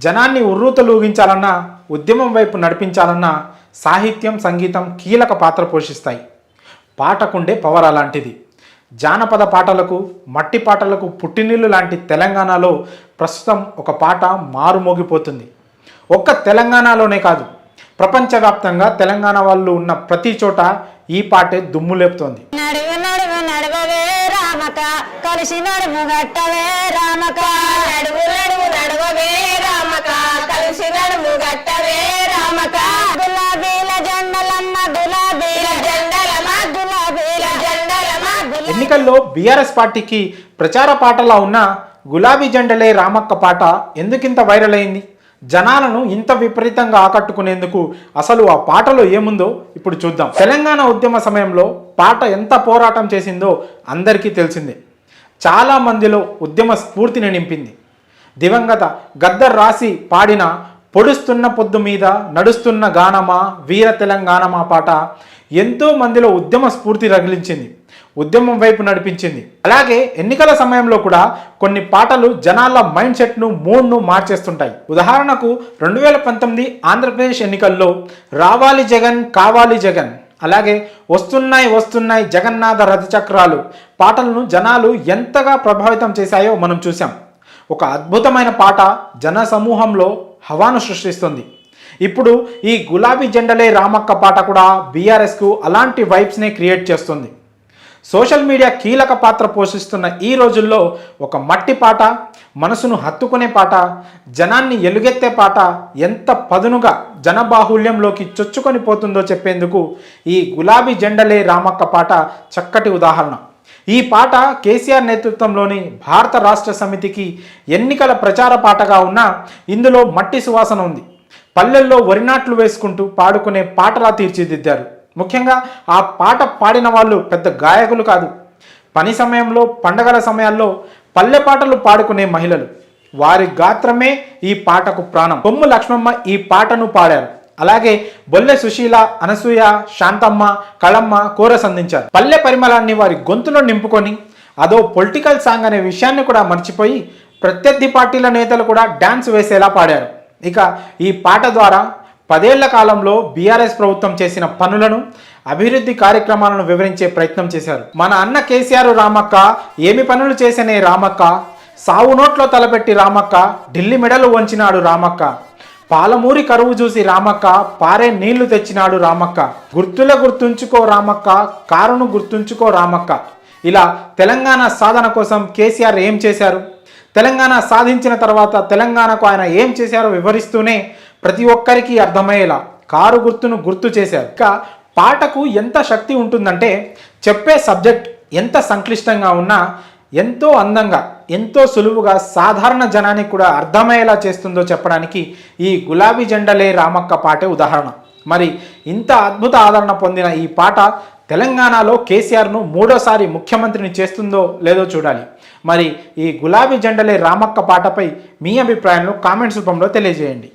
జనాన్ని ఉర్రూతలూగించాలన్నా, ఉద్యమం వైపు నడిపించాలన్నా సాహిత్యం, సంగీతం కీలక పాత్ర పోషిస్తాయి. పాటకుండే పవర్ అలాంటిది. జానపద పాటలకు, మట్టి పాటలకు పుట్టినిల్లు లాంటి తెలంగాణలో ప్రస్తుతం ఒక పాట మారుమోగిపోతుంది. ఒక్క తెలంగాణలోనే కాదు, ప్రపంచవ్యాప్తంగా తెలంగాణ వాళ్ళు ఉన్న ప్రతి చోట ఈ పాటే దుమ్ము లేపుతోంది. ఎన్నికల్లో బీఆర్ఎస్ పార్టీకి ప్రచార పాటలా ఉన్న గులాబీ జెండలే రామక్క పాట ఎందుకింత వైరల్ అయింది? జనాలను ఇంత విపరీతంగా ఆకట్టుకునేందుకు అసలు ఆ పాటలో ఏముందో ఇప్పుడు చూద్దాం. తెలంగాణ ఉద్యమ సమయంలో పాట ఎంత పోరాటం చేసిందో అందరికీ తెలిసిందే. చాలా మందిలో ఉద్యమ స్ఫూర్తిని నింపింది. దివంగత గద్దర్ రాసి పాడిన పొడుస్తున్న పొద్దు మీద నడుస్తున్న గానమా వీర తెలంగాణమా పాట ఎంతో మందిలో ఉద్యమ స్ఫూర్తి రగిలించింది, ఉద్యమం వైపు నడిపించింది. అలాగే ఎన్నికల సమయంలో కూడా కొన్ని పాటలు జనాల మైండ్ సెట్ను, మూడ్ను మార్చేస్తుంటాయి. ఉదాహరణకు 2019 ఆంధ్రప్రదేశ్ ఎన్నికల్లో రావాలి జగన్ కావాలి జగన్, అలాగే వస్తున్నాయి వస్తున్నాయి జగన్నాథ రథచక్రాలు పాటలను జనాలు ఎంతగా ప్రభావితం చేశాయో మనం చూసాం. ఒక అద్భుతమైన పాట జన సమూహంలో హవాను సృష్టిస్తుంది. ఇప్పుడు ఈ గులాబీ జెండలే రామక్క పాట కూడా బీఆర్ఎస్కు అలాంటి వైబ్స్నే క్రియేట్ చేస్తుంది. సోషల్ మీడియా కీలక పాత్ర పోషిస్తున్న ఈ రోజుల్లో ఒక మట్టి పాట, మనసును హత్తుకునే పాట, జనాన్ని ఎలుగెత్తే పాట ఎంత పదునుగా జనబాహుల్యంలోకి చొచ్చుకొని పోతుందో చెప్పేందుకు ఈ గులాబీ జెండలే రామక్క పాట చక్కటి ఉదాహరణ. ఈ పాట కేసీఆర్ నేతృత్వంలోని భారత రాష్ట్ర సమితికి ఎన్నికల ప్రచార పాటగా ఉన్న ఇందులో మట్టి సువాసన ఉంది. పల్లెల్లో వరినాట్లు వేసుకుంటూ పాడుకునే పాటలా తీర్చిదిద్దారు. ముఖ్యంగా ఆ పాట పాడిన వాళ్ళు పెద్ద గాయకులు కాదు, పని సమయంలో, పండగల సమయాల్లో పల్లె పాటలు పాడుకునే మహిళలు. వారి గాత్రమే ఈ పాటకు ప్రాణం. కొమ్ము లక్ష్మమ్మ ఈ పాటను పాడారు. అలాగే బొల్లె సుశీల, అనసూయ, శాంతమ్మ, కళమ్మ కోరస్ అందించారు. పల్లె పరిమళాన్ని వారి గొంతులో నింపుకొని అదో పొలిటికల్ సాంగ్ అనే విషయాన్ని కూడా మర్చిపోయి ప్రత్యర్థి పార్టీల నేతలు కూడా డ్యాన్స్ వేసేలా పాడారు. ఇక ఈ పాట ద్వారా 10 ఏళ్ల కాలంలో బీఆర్ఎస్ ప్రభుత్వం చేసిన పనులను, అభివృద్ధి కార్యక్రమాలను వివరించే ప్రయత్నం చేశారు. మన అన్న కేసీఆర్ రామక్క ఏమి పనులు చేసనే రామక్క, సావు నోట్లో తలపెట్టి రామక్క, ఢిల్లీ మెడలు వంచినాడు రామక్క, పాలమూరి కరువు చూసి రామక్క, పారే నీళ్లు తెచ్చినాడు రామక్క, గుర్తుంచుకో రామక్క, కారును గుర్తుంచుకో రామక్క. ఇలా తెలంగాణ సాధన కోసం కేసీఆర్ ఏం చేశారు, తెలంగాణ సాధించిన తర్వాత తెలంగాణకు ఆయన ఏం చేశారో వివరిస్తూనే ప్రతి ఒక్కరికి అర్థమయ్యేలా కారు గుర్తును గుర్తు చేశారు. ఇక పాటకు ఎంత శక్తి ఉంటుందంటే చెప్పే సబ్జెక్ట్ ఎంత సంక్లిష్టంగా ఉన్నా ఎంతో అందంగా, ఎంతో సులువుగా సాధారణ జనానికి కూడా అర్థమయ్యేలా చేస్తుందో చెప్పడానికి ఈ గులాబీ జెండలే రామక్క పాటే ఉదాహరణ. మరి ఇంత అద్భుత ఆదరణ పొందిన ఈ పాట తెలంగాణలో కేసీఆర్ను 3వ ముఖ్యమంత్రిని చేస్తుందో లేదో చూడాలి. మరి ఈ గులాబీ జెండలే రామక్క పాటపై మీ అభిప్రాయాలను కామెంట్స్ రూపంలో తెలియజేయండి.